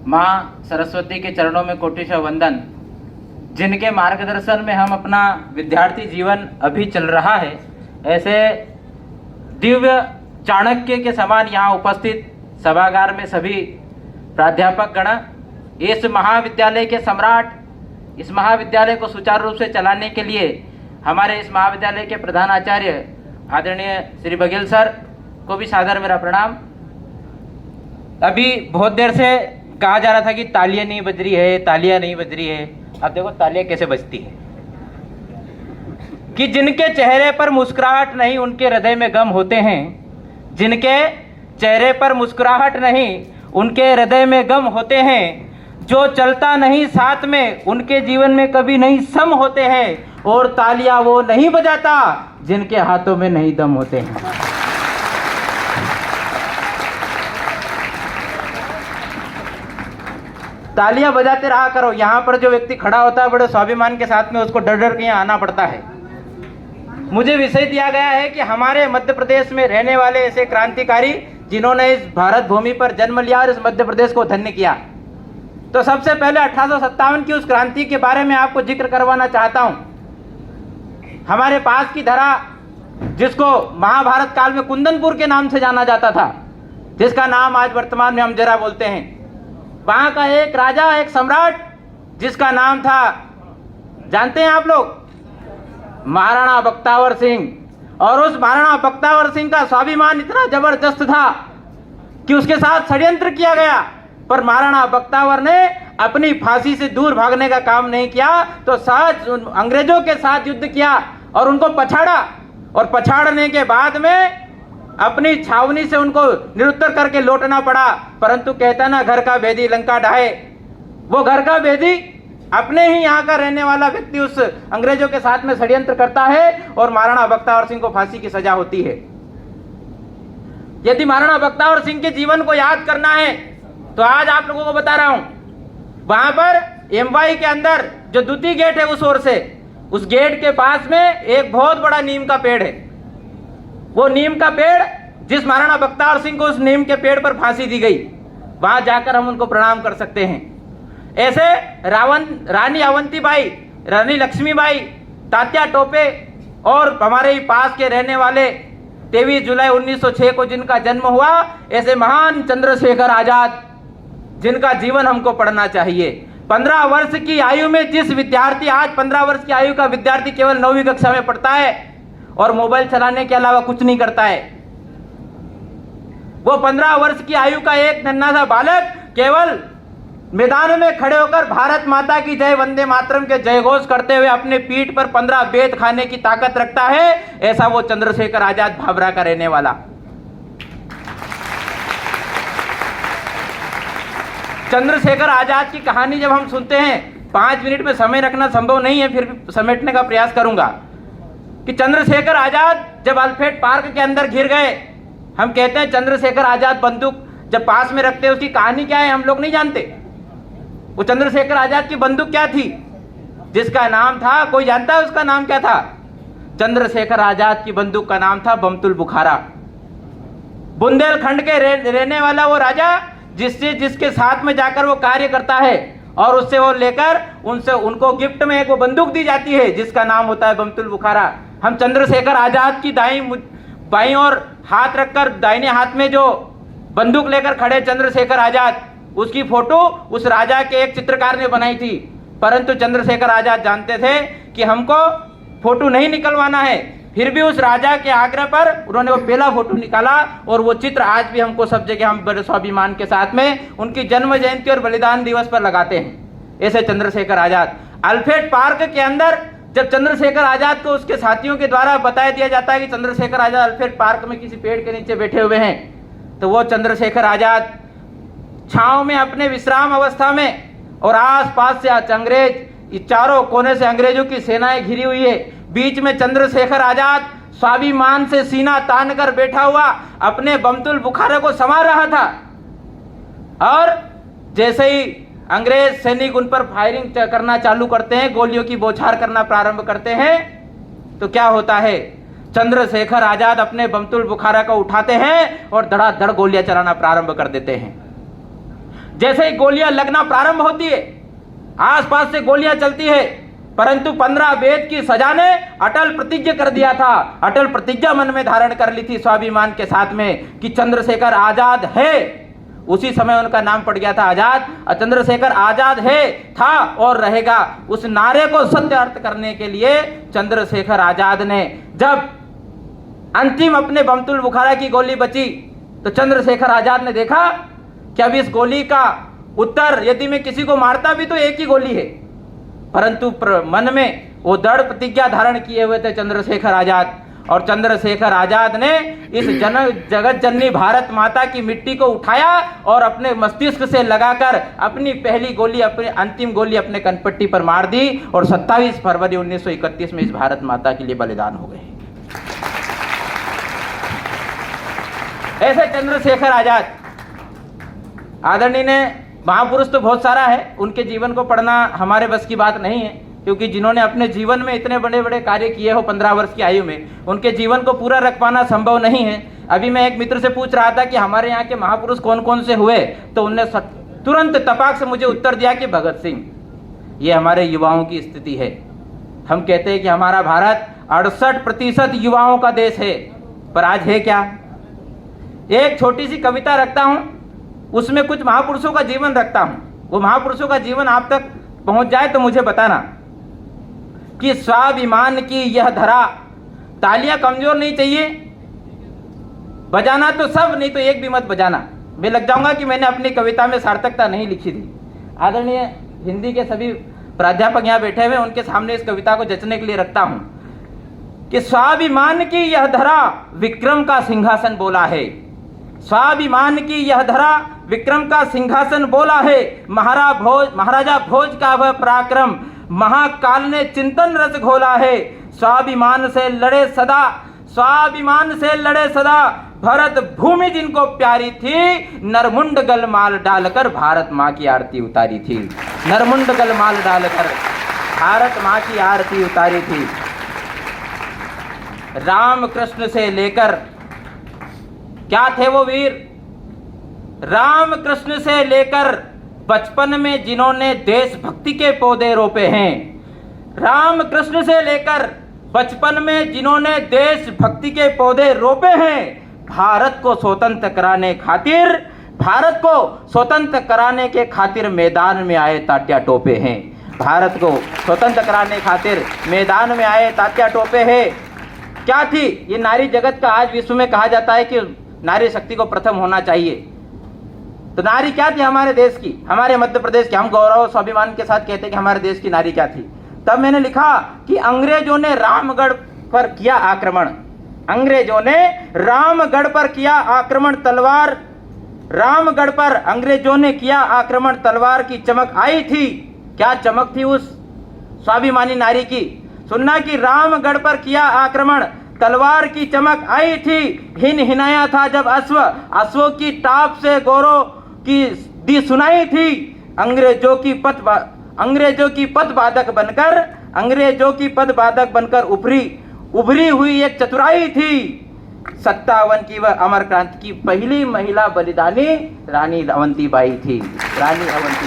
माँ सरस्वती के चरणों में कोटिशः वंदन। जिनके मार्गदर्शन में हम अपना विद्यार्थी जीवन अभी चल रहा है, ऐसे दिव्य चाणक्य के समान यहाँ उपस्थित सभागार में सभी प्राध्यापक गण, इस महाविद्यालय के सम्राट, इस महाविद्यालय को सुचारू रूप से चलाने के लिए हमारे इस महाविद्यालय के प्रधान आचार्य आदरणीय श्री बघेल सर को भी सादर मेरा प्रणाम। अभी बहुत देर से कहा जा रहा था कि तालियां नहीं बज रही है, तालियां नहीं बज रही है। अब देखो तालियां कैसे बजती है कि जिनके चेहरे पर मुस्कुराहट नहीं उनके हृदय में गम होते हैं। जिनके चेहरे पर मुस्कुराहट नहीं उनके हृदय में गम होते हैं। जो चलता नहीं साथ में उनके जीवन में कभी नहीं सम होते हैं। और तालियां वो नहीं बजाता जिनके हाथों में नहीं दम होते हैं। तालियां बजाते रहा करो। यहाँ पर जो व्यक्ति खड़ा होता है बड़े स्वाभिमान के साथ में उसको डर डर के यहाँ आना पड़ता है। मुझे विषय दिया गया है कि हमारे मध्य प्रदेश में रहने वाले ऐसे क्रांतिकारी जिन्होंने इस भारत भूमि पर जन्म लिया और इस मध्य प्रदेश को धन्य किया। तो सबसे पहले 1857 की उस क्रांति के बारे में आपको जिक्र करवाना चाहता हूं। हमारे पास की धरा, जिसको महाभारत काल में कुंदनपुर के नाम से जाना जाता था, जिसका नाम आज वर्तमान में हम जरा बोलते हैं, वहां का एक राजा, एक सम्राट, जिसका नाम था, जानते हैं आप लोग, महाराणा बख्तावर सिंह। और उस महाराणा बख्तावर सिंह का स्वाभिमान इतना जबरदस्त था कि उसके साथ षड्यंत्र किया गया, पर महाराणा बख्तावर ने अपनी फांसी से दूर भागने का काम नहीं किया, तो सहज अंग्रेजों के साथ युद्ध किया और उनको पछाड़ा। और पछाड़ने के बाद में अपनी छावनी से उनको निरुत्तर करके लौटना पड़ा। परंतु कहता ना, घर का भेदी लंका ढाए। वो घर का भेदी अपने ही यहाँ का रहने वाला व्यक्ति उस अंग्रेजों के साथ में षड्यंत्र करता है और महाराणा बख्तावर सिंह को फांसी की सजा होती है। यदि महाराणा बख्तावर सिंह के जीवन को याद करना है तो आज आप लोगों को बता रहा हूं, वहां पर एमवाई के अंदर जो द्वितीय गेट है, उस ओर से, उस गेट के पास में एक बहुत बड़ा नीम का पेड़ है। वो नीम का पेड़, जिस महाराणा बख्तावर सिंह को उस नीम के पेड़ पर फांसी दी गई, वहां जाकर हम उनको प्रणाम कर सकते हैं। ऐसे रानी अवंतीबाई, रानी लक्ष्मीबाई, तात्या टोपे और हमारे ही पास के रहने वाले 23 जुलाई 1906 को जिनका जन्म हुआ, ऐसे महान चंद्रशेखर आजाद, जिनका जीवन हमको पढ़ना चाहिए। 15 वर्ष की आयु में जिस विद्यार्थी, आज 15 वर्ष की आयु का विद्यार्थी केवल 9वीं कक्षा में पढ़ता है और मोबाइल चलाने के अलावा कुछ नहीं करता है, वो 15 वर्ष की आयु का एक नन्हा सा बालक केवल मैदान में खड़े होकर भारत माता की जय, वंदे मातरम के जयघोष करते हुए अपने पीठ पर 15 बेत खाने की ताकत रखता है। ऐसा वो चंद्रशेखर आजाद भाभरा का रहने वाला। चंद्रशेखर आजाद की कहानी जब हम सुनते हैं, 5 मिनट में समय रखना संभव नहीं है, फिर भी समेटने का प्रयास करूंगा कि चंद्रशेखर आजाद जब अल्फ्रेड पार्क के अंदर घिर गए, हम कहते हैं चंद्रशेखर आजाद बंदूक जब पास में रखते हैं, उसकी कहानी क्या है हम लोग नहीं जानते। वो चंद्रशेखर आजाद की बंदूक क्या थी, जिसका नाम था, कोई जानता है उसका नाम क्या था? चंद्रशेखर आजाद की बंदूक का नाम था बमतुल बुखारा। बुंदेलखंड के रहने वाला वो राजा, जिसके साथ में जाकर वो कार्य करता है और उससे वो लेकर उनको गिफ्ट में एक वो बंदूक दी जाती है जिसका नाम होता है बमतुल बुखारा। हम चंद्रशेखर आजाद की बाईं और हाथ रखकर दाहिने हाथ में जो बंदूक लेकर खड़े चंद्रशेखर आजाद, उसकी फोटो उस राजा के एक चित्रकार ने बनाई थी। परंतु चंद्रशेखर आजाद जानते थे कि हमको फोटो नहीं निकलवाना है, फिर भी उस राजा के आग्रह पर उन्होंने वो पहला फोटो निकाला और वो चित्र आज भी हमको सब जगह हम बड़े स्वाभिमान के साथ में उनकी जन्म जयंती और बलिदान दिवस पर लगाते हैं। ऐसे चंद्रशेखर आजाद। अल्फ्रेड पार्क के अंदर जब चंद्रशेखर आजाद को उसके साथियों के द्वारा बताया दिया जाता है कि चंद्रशेखर आजाद अल्फ्रेड पार्क में किसी पेड़ के नीचे बैठे हुए हैं, तो वो चंद्रशेखर आजाद छांव में अपने विश्राम अवस्था में, और आस पास से अंग्रेज, चारों कोने से अंग्रेजों की सेनाएं घिरी हुई है, बीच में चंद्रशेखर आजाद स्वाभिमान से सीना तान कर बैठा हुआ अपने बमतुल बुखारे को संवार रहा था। और जैसे ही अंग्रेज सैनिक उन पर फायरिंग करना चालू करते हैं, गोलियों की बौछार करना प्रारंभ करते हैं, तो क्या होता है, चंद्रशेखर आजाद अपने बमतुल बुखारा को उठाते हैं और धड़ाधड़ गोलियां चलाना प्रारंभ कर देते हैं। जैसे ही गोलियां लगना प्रारंभ होती है, आसपास से गोलियां चलती है, परंतु 15 वेद की सजा ने अटल प्रतिज्ञा कर दिया था, अटल प्रतिज्ञा मन में धारण कर ली थी स्वाभिमान के साथ में कि चंद्रशेखर आजाद है। उसी समय उनका नाम पड़ गया था आजाद। चंद्रशेखर आजाद है, था और रहेगा। उस नारे को सत्य अर्थ करने के लिए चंद्रशेखर आजाद ने जब अंतिम अपने बमतुल बुखारा की गोली बची तो चंद्रशेखर आजाद ने देखा कि अब इस गोली का उत्तर यदि मैं किसी को मारता भी तो एक ही गोली है, परंतु मन में वो दृढ़ प्रतिज्ञा धारण किए हुए थे चंद्रशेखर आजाद। और चंद्रशेखर आजाद ने इस जगत जननी भारत माता की मिट्टी को उठाया और अपने मस्तिष्क से लगाकर अपनी पहली गोली, अपनी अंतिम गोली अपने कनपट्टी पर मार दी और 27 फरवरी 1931 में इस भारत माता के लिए बलिदान हो गए। ऐसे चंद्रशेखर आजाद आदरणीय ने महापुरुष तो बहुत सारा है, उनके जीवन को पढ़ना हमारे बस की बात नहीं है, क्योंकि जिन्होंने अपने जीवन में इतने बड़े बड़े कार्य किए हो 15 वर्ष की आयु में, उनके जीवन को पूरा रख पाना संभव नहीं है। अभी मैं एक मित्र से पूछ रहा था कि हमारे यहाँ के महापुरुष कौन कौन से हुए, तो उनने तुरंत तपाक से मुझे उत्तर दिया कि भगत सिंह। ये हमारे युवाओं की स्थिति है। हम कहते हैं कि हमारा भारत 68% युवाओं का देश है, पर आज है क्या? एक छोटी सी कविता रखता हूं, उसमें कुछ महापुरुषों का जीवन रखता हूं, वो महापुरुषों का जीवन आप तक पहुंच जाए तो मुझे बताना कि स्वाभिमान की यह धरा। तालियां कमजोर नहीं चाहिए, बजाना तो सब, नहीं तो एक भी मत बजाना। मैं लग जाऊंगा कि मैंने अपनी कविता में सार्थकता नहीं लिखी थी। आदरणीय हिंदी के सभी प्राध्यापक यहाँ बैठे हुए, उनके सामने इस कविता को जचने के लिए रखता हूं कि स्वाभिमान की यह धरा विक्रम का सिंहासन बोला है। स्वाभिमान की यह धरा विक्रम का सिंहासन बोला है। महाराजा भोज का वह पराक्रम महाकाल ने चिंतन रस घोला है। स्वाभिमान से लड़े सदा, स्वाभिमान से लड़े सदा, भरत भूमि जिनको प्यारी थी, नरमुंड गलमाल डालकर भारत माँ की आरती उतारी थी। नरमुंड गलमाल डालकर भारत माँ की आरती उतारी थी। राम कृष्ण से लेकर, क्या थे वो वीर? राम कृष्ण से लेकर बचपन में जिन्होंने देशभक्ति के पौधे रोपे हैं, राम कृष्ण से लेकर बचपन में जिन्होंने देशभक्ति के पौधे रोपे हैं, भारत को स्वतंत्र कराने खातिर, भारत को स्वतंत्र कराने के खातिर मैदान में आए तात्या टोपे हैं। भारत को स्वतंत्र कराने खातिर मैदान में आए तात्या टोपे हैं। क्या थी ये नारी जगत का? आज विश्व में कहा जाता है कि नारी शक्ति को प्रथम होना चाहिए, तो नारी क्या थी हमारे देश की, हमारे मध्य प्रदेश की? हम गौरव और स्वाभिमान के साथ कहते हैं कि हमारे देश की नारी क्या थी। तब मैंने लिखा कि अंग्रेजों ने रामगढ़ पर किया आक्रमण, अंग्रेजों ने रामगढ़ पर किया आक्रमण, तलवार रामगढ़ पर अंग्रेजों ने किया आक्रमण, तलवार की चमक आई थी। क्या चमक थी उस स्वाभिमानी नारी की? सुनना कि रामगढ़ पर किया आक्रमण, तलवार की चमक आई थी। हिन हिनाया था जब अश्व, अश्वों की टाप से गौरव की दी सुनाई थी। अंग्रेजों की पद बाधक बनकर, अंग्रेजों की पद बाधक बनकर उभरी हुई एक चतुराई थी। 57 की वह अमर क्रांति की पहली महिला बलिदानी रानी अवंतीबाई थी। रानी अवंतीबाई।